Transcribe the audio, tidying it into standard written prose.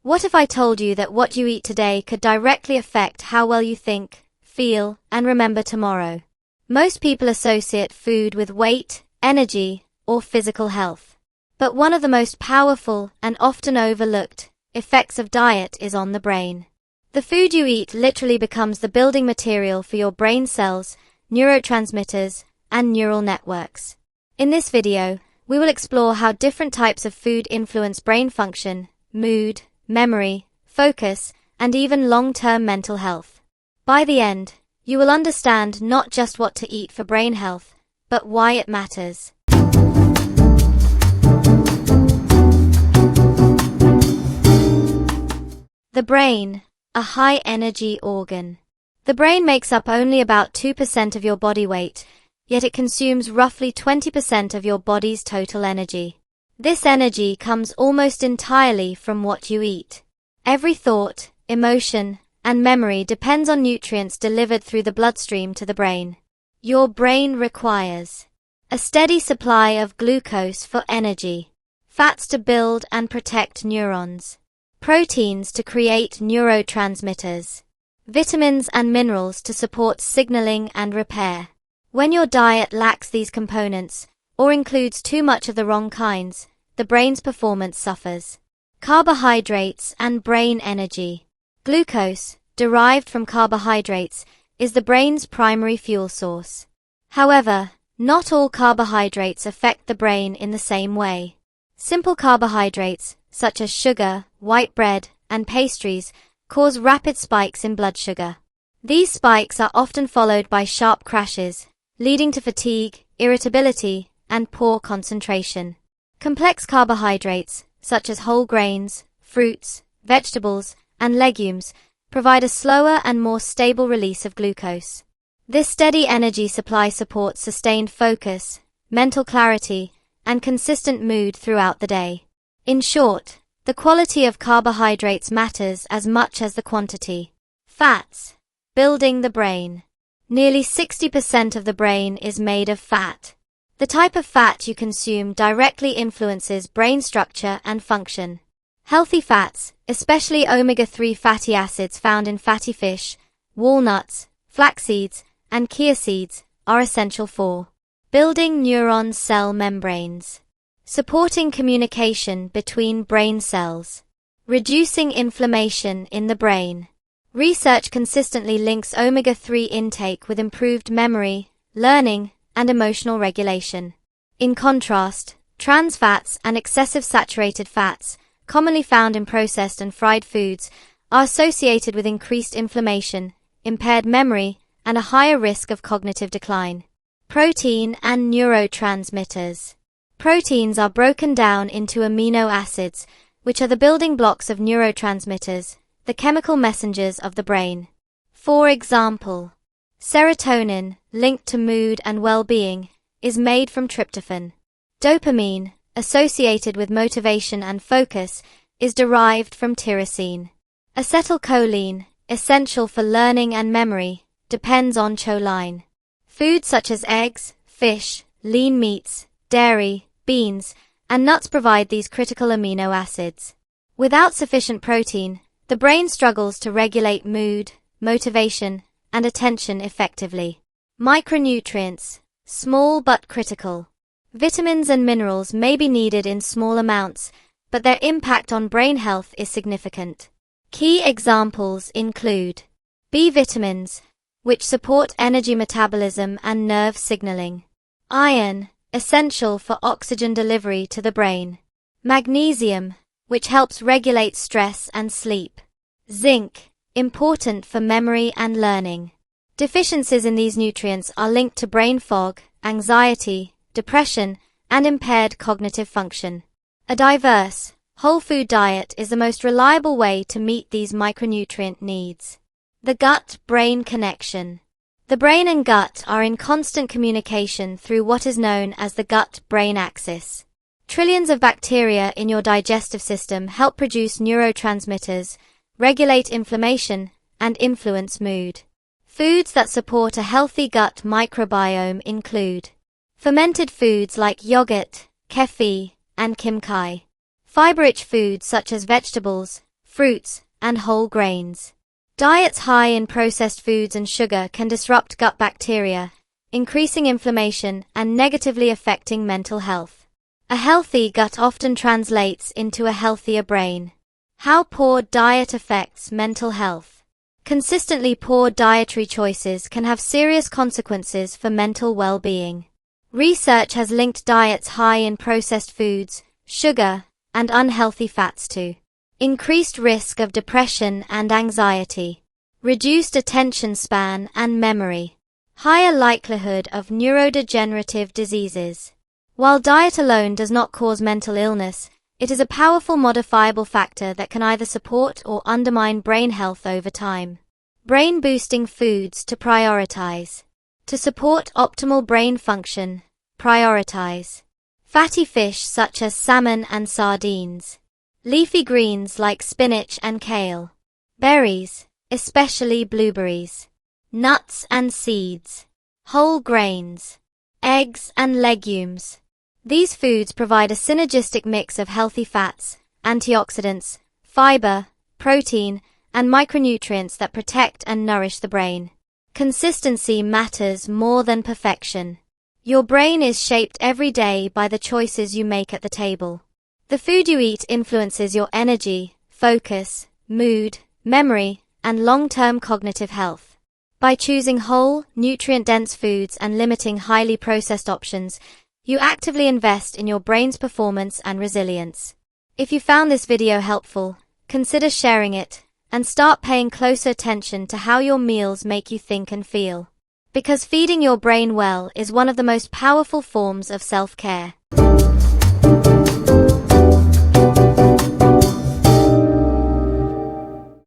What if I told you that what you eat today could directly affect how well you think, feel, and remember tomorrow? Most people associate food with weight, energy, or physical health. But one of the most powerful and often overlooked effects of diet is on the brain. The food you eat literally becomes the building material for your brain cells, neurotransmitters, and neural networks. In this video, we will explore how different types of food influence brain function, mood, memory, focus, and even long-term mental health. By the end, you will understand not just what to eat for brain health, but why it matters. The brain, a high-energy organ. The brain makes up only about 2% of your body weight, yet it consumes roughly 20% of your body's total energy. This energy comes almost entirely from what you eat. Every thought, emotion, and memory depends on nutrients delivered through the bloodstream to the brain. Your brain requires a steady supply of glucose for energy, fats to build and protect neurons, proteins to create neurotransmitters, vitamins and minerals to support signaling and repair. When your diet lacks these components, or includes too much of the wrong kinds, the brain's performance suffers. Carbohydrates and brain energy. Glucose, derived from carbohydrates, is the brain's primary fuel source. However, not all carbohydrates affect the brain in the same way. Simple carbohydrates, such as sugar, white bread, and pastries, cause rapid spikes in blood sugar. These spikes are often followed by sharp crashes, leading to fatigue, irritability, and poor concentration. Complex carbohydrates, such as whole grains, fruits, vegetables, and legumes, provide a slower and more stable release of glucose. This steady energy supply supports sustained focus, mental clarity, and consistent mood throughout the day. In short, the quality of carbohydrates matters as much as the quantity. Fats. Building the brain. Nearly 60% of the brain is made of fat. The type of fat you consume directly influences brain structure and function. Healthy fats, especially omega-3 fatty acids found in fatty fish, walnuts, flax seeds, and chia seeds, are essential for building neuron cell membranes, supporting communication between brain cells, reducing inflammation in the brain. Research consistently links omega-3 intake with improved memory, learning, and emotional regulation. In contrast, trans fats and excessive saturated fats, commonly found in processed and fried foods, are associated with increased inflammation, impaired memory, and a higher risk of cognitive decline. Protein and neurotransmitters. Proteins are broken down into amino acids, which are the building blocks of neurotransmitters, the chemical messengers of the brain. For example, serotonin, linked to mood and well-being, is made from tryptophan. Dopamine, associated with motivation and focus, is derived from tyrosine. Acetylcholine, essential for learning and memory, depends on choline. Foods such as eggs, fish, lean meats, dairy, beans, and nuts provide these critical amino acids. Without sufficient protein, the brain struggles to regulate mood, motivation, and attention effectively. Micronutrients, small but critical. Vitamins and minerals may be needed in small amounts, but their impact on brain health is significant. Key examples include B vitamins, which support energy metabolism and nerve signaling. Iron, essential for oxygen delivery to the brain. Magnesium, which helps regulate stress and sleep. Zinc, important for memory and learning. Deficiencies in these nutrients are linked to brain fog, anxiety, depression, and impaired cognitive function. A diverse, whole food diet is the most reliable way to meet these micronutrient needs. The gut-brain connection. The brain and gut are in constant communication through what is known as the gut-brain axis. Trillions of bacteria in your digestive system help produce neurotransmitters, regulate inflammation, and influence mood. Foods that support a healthy gut microbiome include fermented foods like yogurt, kefir, and kimchi. Fiber-rich foods such as vegetables, fruits, and whole grains. Diets high in processed foods and sugar can disrupt gut bacteria, increasing inflammation and negatively affecting mental health. A healthy gut often translates into a healthier brain. How poor diet affects mental health. Consistently poor dietary choices can have serious consequences for mental well-being. Research has linked diets high in processed foods, sugar, and unhealthy fats to increased risk of depression and anxiety, reduced attention span and memory, higher likelihood of neurodegenerative diseases. While diet alone does not cause mental illness, it is a powerful modifiable factor that can either support or undermine brain health over time. Brain-boosting foods to prioritize. To support optimal brain function, prioritize fatty fish such as salmon and sardines, leafy greens like spinach and kale, berries, especially blueberries, nuts and seeds, whole grains, eggs and legumes. These foods provide a synergistic mix of healthy fats, antioxidants, fiber, protein, and micronutrients that protect and nourish the brain. Consistency matters more than perfection. Your brain is shaped every day by the choices you make at the table. The food you eat influences your energy, focus, mood, memory, and long-term cognitive health. By choosing whole, nutrient-dense foods and limiting highly processed options, you actively invest in your brain's performance and resilience. If you found this video helpful, consider sharing it, and start paying closer attention to how your meals make you think and feel. Because feeding your brain well is one of the most powerful forms of self-care.